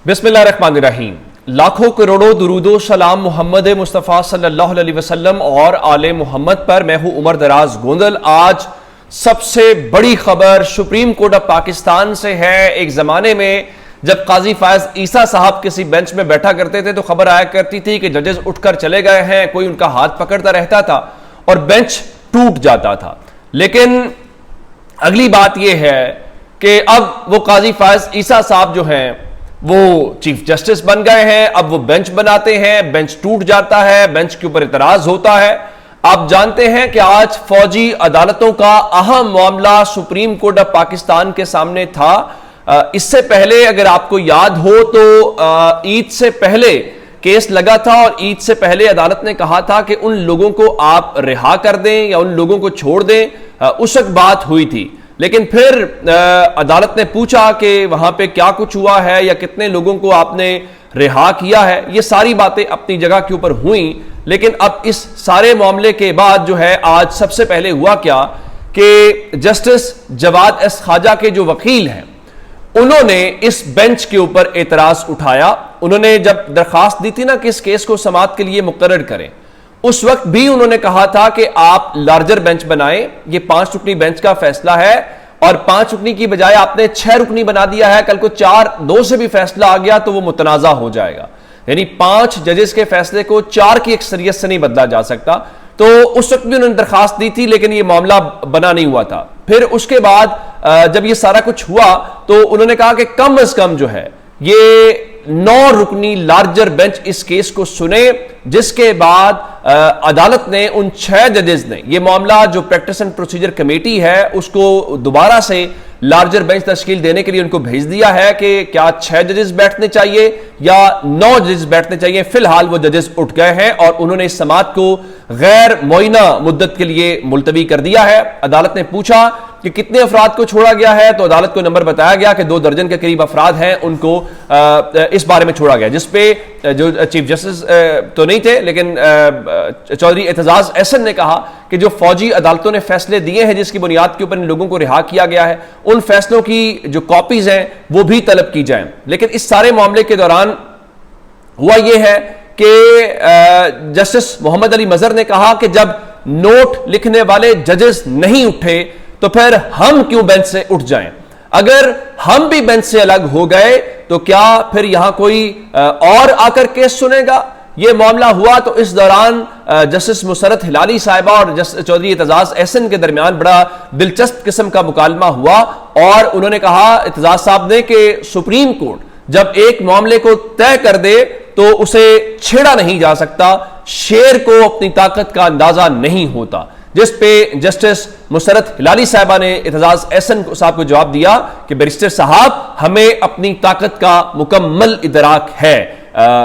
बिस्मिल्लाहिर्रहमानिर्रहीम। लाखों करोड़ों दुरूदो सलाम मोहम्मद मुस्तफ़ा सल्लल्लाहु अलैहि वसल्लम और आले मोहम्मद पर। मैं हूं उमर दराज गोंदल। आज सबसे बड़ी खबर सुप्रीम कोर्ट ऑफ पाकिस्तान से है। एक जमाने में जब काजी फायज ईसा साहब किसी बेंच में बैठा करते थे तो खबर आया करती थी कि जजेस उठकर चले गए हैं, कोई उनका हाथ पकड़ता रहता था और बेंच टूट जाता था। लेकिन अगली बात यह है कि अब वो काजी फायज ईसा साहब जो हैं वो चीफ जस्टिस बन गए हैं। अब वो बेंच बनाते हैं, बेंच टूट जाता है, बेंच के ऊपर इतराज होता है। आप जानते हैं कि आज फौजी अदालतों का अहम मामला सुप्रीम कोर्ट ऑफ पाकिस्तान के सामने था। इससे पहले अगर आपको याद हो तो ईद से पहले केस लगा था और ईद से पहले अदालत ने कहा था कि उन लोगों को आप रिहा कर दें या उन लोगों को छोड़ दें। उस वक्त बात हुई थी, लेकिन फिर अदालत ने पूछा कि वहां पे क्या कुछ हुआ है या कितने लोगों को आपने रिहा किया है। ये सारी बातें अपनी जगह के ऊपर हुई, लेकिन अब इस सारे मामले के बाद जो है आज सबसे पहले हुआ क्या कि जस्टिस जवाद एस खाजा के जो वकील हैं उन्होंने इस बेंच के ऊपर एतराज उठाया। उन्होंने जब दरखास्त दी थी ना कि इस केस को समाअत के लिए मुकर्रर करें, उस वक्त भी उन्होंने कहा था कि आप लार्जर बेंच बनाएं। ये 5 रुकनी बेंच का फैसला है और 5 रुकनी की बजाय आपने 6 रुकनी बना दिया है। कल को 4-2 से भी फैसला आ गया तो वो मुतनाजा हो जाएगा। यानी 5 जजेस के फैसले को 4 की अक्सरियत से नहीं बदला जा सकता। तो उस वक्त भी उन्होंने दरखास्त दी थी, लेकिन ये मामला बना नहीं हुआ था। फिर उसके बाद जब ये सारा कुछ हुआ तो उन्होंने कहा कि कम अज कम जो है ये 9 रुकनी लार्जर बेंच इस केस को सुने, जिसके बाद अदालत ने उन 6 जजेस ने ये मामला जो प्रैक्टिस एंड प्रोसीजर कमेटी है उसको दोबारा से लार्जर बेंच तश्कील देने के लिए उनको भेज दिया है कि क्या 6 जजेस बैठने चाहिए या 9 जजेस बैठने चाहिए। फिलहाल वो जजेस उठ गए हैं और उन्होंने इस समाअत को गैर मुअय्यना मुद्दत के लिए मुलतवी कर दिया है। अदालत ने पूछा कि कितने अफराद को छोड़ा गया है तो अदालत को नंबर बताया गया कि 2 दर्जन के करीब अफराद हैं, उनको इस बारे में छोड़ा गया, जिसपे जो चीफ जस्टिस तो नहीं थे लेकिन चौधरी एतजाज एहसन ने कहा कि जो फौजी अदालतों ने फैसले दिए हैं जिसकी बुनियाद के ऊपर इन लोगों को रिहा किया गया है, उन फैसलों की जो कॉपीज हैं वो भी तलब की जाएं। लेकिन इस सारे मामले के दौरान हुआ यह है कि जस्टिस मोहम्मद अली मजहर ने कहा कि जब नोट लिखने वाले जजेस नहीं उठे तो फिर हम क्यों बेंच से उठ जाएं। अगर हम भी बेंच से अलग हो गए तो क्या फिर यहां कोई और आकर केस सुनेगा। यह मामला हुआ तो इस दौरान जस्टिस मुसरत हिलाली साहिबा और जस्टिस चौधरी एतजाज एहसन के दरमियान बड़ा दिलचस्प किस्म का मुकालमा हुआ और उन्होंने कहा एतजाज साहब ने कि सुप्रीम कोर्ट जब एक मामले को तय कर दे तो उसे छेड़ा नहीं जा सकता। शेर को अपनी ताकत का अंदाजा नहीं होता, जिस पे जस्टिस मुसरत हिलाली साहिबा ने एतजाज एहसन साहब को जवाब दिया कि बैरिस्टर साहब हमें अपनी ताकत का मुकम्मल इदराक है।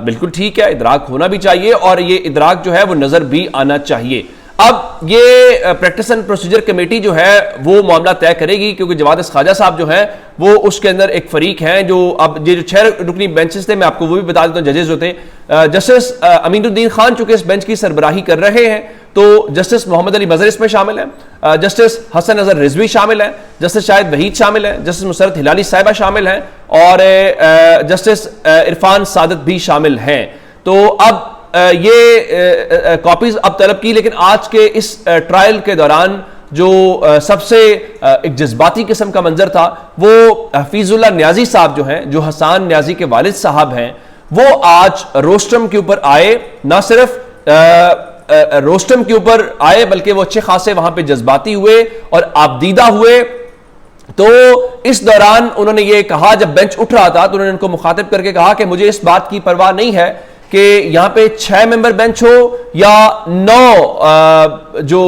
बिल्कुल ठीक है, इदराक होना भी चाहिए और ये इदराक जो है वो नजर भी आना चाहिए। अब ये प्रैक्टिस एंड प्रोसीजर कमेटी जो है वो मामला तय करेगी, क्योंकि जवाद एस खाजा साहब जो हैं वो उसके अंदर एक फरीक हैं। जो अब ये जो 6 रुकनी बेंचेस थे, मैं आपको वो भी बता देता हूं जजेस जो थे। जस्टिस अमीनुद्दीन खान चूंकि इस बेंच की सरबराही कर रहे हैं तो जस्टिस मोहम्मद अली मजहर इसमें शामिल हैं, जस्टिस हसन अजहर रिजवी शामिल हैं, जस्टिस शाहिद वहीद शामिल हैं, जस्टिस मुसरत हिलाली साहिबा शामिल हैं और जस्टिस इरफान सादत भी शामिल हैं। तो अब ये कॉपीज अब तलब की, लेकिन आज के इस ट्रायल के दौरान जो सबसे एक जज्बाती किस्म का मंजर था वो हफीजुल्लाह न्याजी साहब जो हैं, जो हसन न्याजी के वालिद साहब हैं, वो आज रोस्ट्रम के ऊपर आए। ना सिर्फ रोस्ट्रम के ऊपर आए बल्कि वो अच्छे खासे वहां पे जज्बाती हुए और आबदीदा हुए। तो इस दौरान उन्होंने ये कहा, जब बेंच उठ रहा था तो उन्होंने उनको मुखातिब करके कहा कि मुझे इस बात की परवाह नहीं है कि यहां पे 6 मेंबर बेंच हो या 9 जो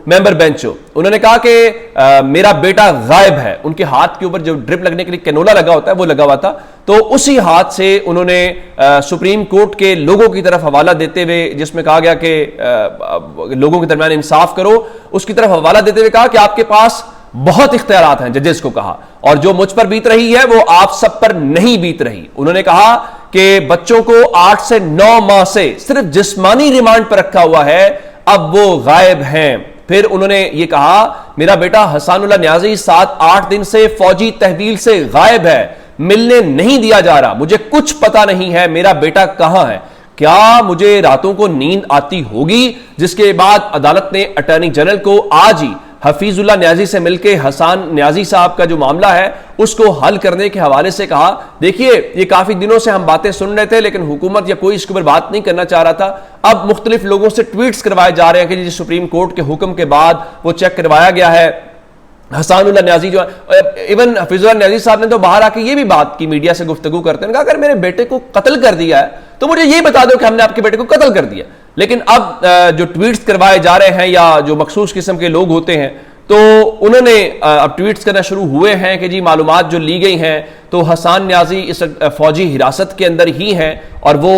मेंबर बेंच हो। उन्होंने कहा कि मेरा बेटा गायब है। उनके हाथ के ऊपर जो ड्रिप लगने के लिए कैनोला लगा होता है वो लगा हुआ था, तो उसी हाथ से उन्होंने सुप्रीम कोर्ट के लोगों की तरफ हवाला देते हुए, जिसमें कहा गया कि लोगों के दरमियान इंसाफ करो, उसकी तरफ हवाला देते हुए कहा कि आपके पास बहुत इख्तियारात हैं, जजेस को कहा, और जो मुझ पर बीत रही है वो आप सब पर नहीं बीत रही। उन्होंने कहा कि बच्चों को 8 से 9 माह से सिर्फ जिस्मानी रिमांड पर रखा हुआ है, अब वो गायब हैं। फिर उन्होंने ये कहा मेरा बेटा हसानुल्लाह न्याजी 7-8 दिन से फौजी तहवील से गायब है, मिलने नहीं दिया जा रहा, मुझे कुछ पता नहीं है मेरा बेटा कहां है, क्या मुझे रातों को नींद आती होगी। जिसके बाद अदालत ने अटॉर्नी जनरल को आज ही हफीजुल्लाह न्याजी से मिलकर हसन न्याजी साहब का जो मामला है उसको हल करने के हवाले से कहा। देखिए, ये काफी दिनों से हम बातें सुन रहे थे लेकिन हुकूमत या कोई इसके ऊपर बात नहीं करना चाह रहा था। अब मुख्तलिफ लोगों से ट्वीट्स करवाए जा रहे हैं कि सुप्रीम कोर्ट के हुक्म के बाद वो चेक करवाया गया है। हसानुल्लाह न्याजी जो इवन हफीजुल्लाह न्याजी साहब ने तो बाहर आके ये भी बात की, मीडिया से गुफ्तगू करते हैं, कहा अगर मेरे बेटे को कत्ल कर दिया है तो मुझे ये बता दो कि हमने आपके बेटे को कत्ल कर दिया। लेकिन अब जो ट्वीट्स करवाए जा रहे हैं या जो मखसूस किस्म के लोग होते हैं तो उन्होंने अब ट्वीट्स करना शुरू हुए हैं कि जी मालूमात जो ली गई हैं तो हसन न्याजी इस फौजी हिरासत के अंदर ही हैं और वो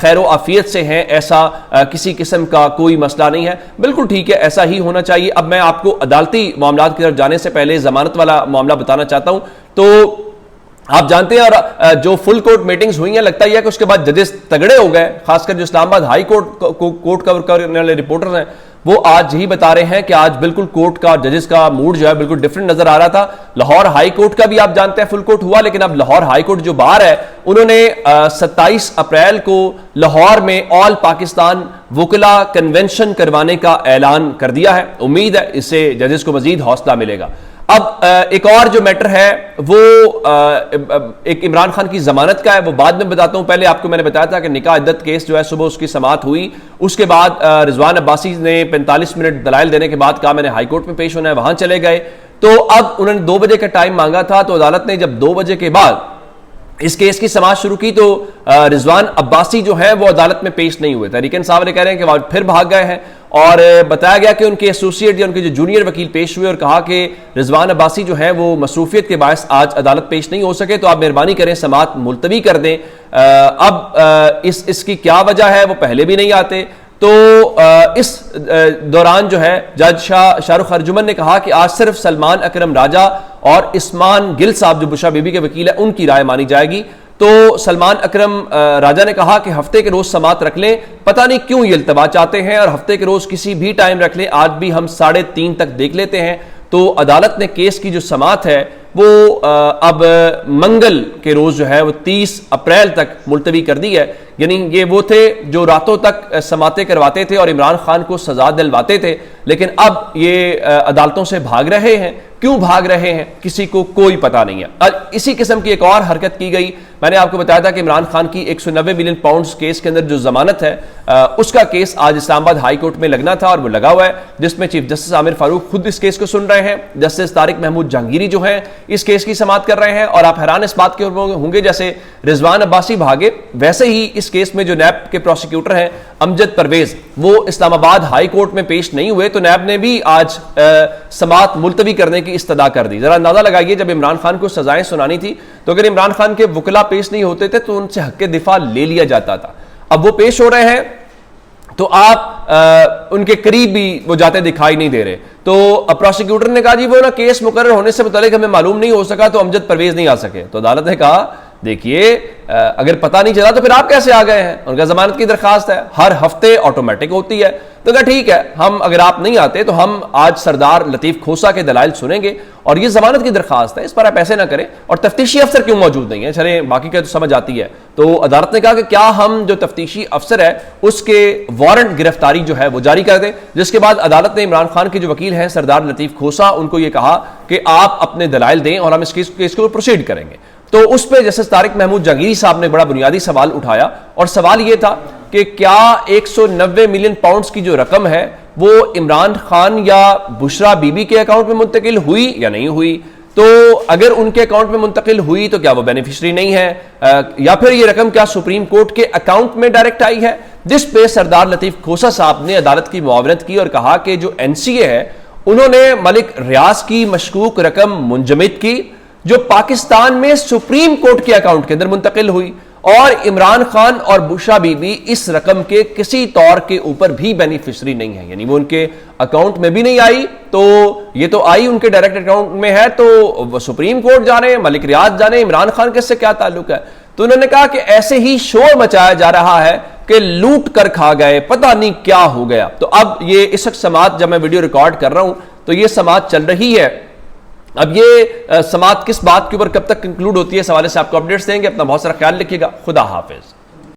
खैर आफियत से हैं, ऐसा किसी किस्म का कोई मसला नहीं है। बिल्कुल ठीक है, ऐसा ही होना चाहिए। अब मैं आपको अदालती मामलात की तरफ जाने से पहले जमानत वाला मामला बताना चाहता हूं। तो आप जानते हैं और जो फुल कोर्ट मीटिंग्स हुई हैं, लगता ही है कि उसके बाद जजेस तगड़े हो गए, खासकर जो इस्लामाबाद हाई कोर्ट कवर करने वाले रिपोर्टर्स हैं वो आज ही बता रहे हैं कि आज बिल्कुल कोर्ट का जजेस का मूड जो है बिल्कुल डिफरेंट नजर आ रहा था। लाहौर हाई कोर्ट का भी आप जानते हैं फुल कोर्ट हुआ, लेकिन अब लाहौर हाई कोर्ट जो बार है उन्होंने 27 अप्रैल को लाहौर में ऑल पाकिस्तान वुकला कन्वेंशन करवाने का ऐलान कर दिया है। उम्मीद है इससे जजेस को मजीद हौसला मिलेगा। अब एक और जो मैटर है वो एक इमरान खान की जमानत का है, वो बाद में बताता हूं। पहले आपको मैंने बताया था कि निकाह इद्दत केस जो है सुबह उसकी समाअत हुई, उसके बाद रिजवान अब्बासी ने 45 मिनट दलाइल देने के बाद कहा मैंने हाई कोर्ट में पेश होना है, वहां चले गए। तो अब उन्होंने 2 बजे का टाइम मांगा था, तो अदालत ने जब 2 बजे के बाद इस केस की समाअत शुरू की तो रिजवान अब्बासी जो है वो अदालत में पेश नहीं हुए। तहरीक इंसाफ ने कह रहे हैं कि वो फिर भाग गए हैं और बताया गया कि उनके एसोसिएट या उनके जो जूनियर वकील पेश हुए और कहा कि रिजवान अब्बासी जो है वो मसरूफियत के बायस आज अदालत पेश नहीं हो सके, तो आप मेहरबानी करें समाअत मुलतवी कर दें। अब इसकी क्या वजह है, वो पहले भी नहीं आते। तो इस दौरान जो है जज शाहरुख अर्जुमन ने कहा कि आज सिर्फ सलमान अकरम राजा और इस्मान गिल साहब जो बुशरा बीबी के वकील है उनकी राय मानी जाएगी। तो सलमान अकरम राजा ने कहा कि हफ्ते के रोज समाअत रख लें, पता नहीं क्यों ये इल्तवा चाहते हैं और हफ्ते के रोज किसी भी टाइम रख लें, आज भी हम 3:30 तक देख लेते हैं। तो अदालत ने केस की जो समाअत है वो अब मंगल के रोज जो है वो 30 अप्रैल तक मुलतवी कर दी है। यानी ये वो थे जो रातों तक समातें करवाते थे और इमरान खान को सजा दिलवाते थे, लेकिन अब ये अदालतों से भाग रहे हैं। क्यों भाग रहे हैं किसी को कोई पता नहीं है। और इसी किस्म की एक और हरकत की गई, मैंने आपको बताया था कि इमरान खान की 190 मिलियन पाउंड्स केस के अंदर जो जमानत है उसका केस आज इस्लामाबाद हाई कोर्ट में लगना था और वो लगा हुआ है, जिसमें चीफ जस्टिस आमिर फारूक खुद इस केस को सुन रहे हैं। जस्टिस तारिक महमूद जहांगीरी जो हैं इस केस की समाअत कर रहे हैं। और आप हैरान इस बात के होंगे, जैसे रिजवान अब्बासी भागे वैसे ही इस केस में जो नैब के प्रोसिक्यूटर हैं अमजद परवेज वो इस्लामाबाद हाई कोर्ट में पेश नहीं हुए, तो नैब ने भी आज समाअत मुलतवी करने की इस्तदा कर दी। जरा अंदाजा लगाइए, जब इमरान खान को सजाएं सुनानी थी तो अगर इमरान खान के वकला पेश नहीं होते थे तो उनसे हक दिफा ले लिया जाता था। अब वो पेश हो रहे हैं तो आप उनके करीब भी वो जाते दिखाई नहीं दे रहे। तो प्रोसिक्यूटर ने कहा जी वो ना केस मुकर्रर होने से मुतालिक हमें मालूम नहीं हो सका तो अमजद परवेज नहीं आ सके। तो अदालत ने कहा देखिए अगर पता नहीं चला तो फिर आप कैसे आ गए हैं, उनका जमानत की दरखास्त है, हर हफ्ते ऑटोमेटिक होती है। तो कहा ठीक है, हम अगर आप नहीं आते तो हम आज सरदार लतीफ खोसा के दलाइल सुनेंगे और ये जमानत की दरखास्त है, इस पर आप ऐसे ना करें। और तफ्तीशी अफसर क्यों मौजूद नहीं है, चले बाकी का तो समझ आती है। तो अदालत ने कहा कि क्या हम जो तफ्तीशी अफसर है उसके वारंट गिरफ्तारी जो है वो जारी कर दें। जिसके बाद अदालत ने इमरान खान के जो वकील हैं सरदार लतीफ खोसा उनको ये कहा कि आप अपने दलाइल दें और हम इस केस को प्रोसीड करेंगे। तो उस पर जस्टिस तारिक महमूद जहांगीरी साहब ने बड़ा बुनियादी सवाल उठाया और सवाल यह था कि क्या 190 मिलियन पाउंड्स की जो रकम है वो इमरान खान या बुशरा बीबी के अकाउंट में मुंतकिल हुई या नहीं हुई। तो अगर उनके अकाउंट में मुंतकिल हुई तो क्या वो बेनिफिशरी नहीं है, या फिर ये रकम क्या सुप्रीम कोर्ट के अकाउंट में डायरेक्ट आई है। जिस पे सरदार लतीफ खोसा साहब ने अदालत की मुआवनत की और कहा कि जो NCA है उन्होंने मलिक रियाज की मशकूक रकम मुंजमद की जो पाकिस्तान में सुप्रीम कोर्ट के अकाउंट के अंदर मुंतकिल हुई, और इमरान खान और बुशरा बीबी इस रकम के किसी तौर के ऊपर भी बेनिफिशरी नहीं है, यानी वो उनके अकाउंट में भी नहीं आई। तो ये तो आई उनके डायरेक्ट अकाउंट में है, तो सुप्रीम कोर्ट जाने, मलिक रियाज जाने, इमरान खान के इससे क्या ताल्लुक है। तो उन्होंने कहा कि ऐसे ही शोर मचाया जा रहा है कि लूट कर खा गए, पता नहीं क्या हो गया। तो अब ये इस वक्त समाअत जब मैं वीडियो रिकॉर्ड कर रहा हूं तो ये समाअत चल रही है अब ये समाअत किस बात के ऊपर कब तक कंक्लूड होती है, इस हवाले से आपको अपडेट्स देंगे। अपना बहुत सारा ख्याल रखिएगा। खुदा हाफिज।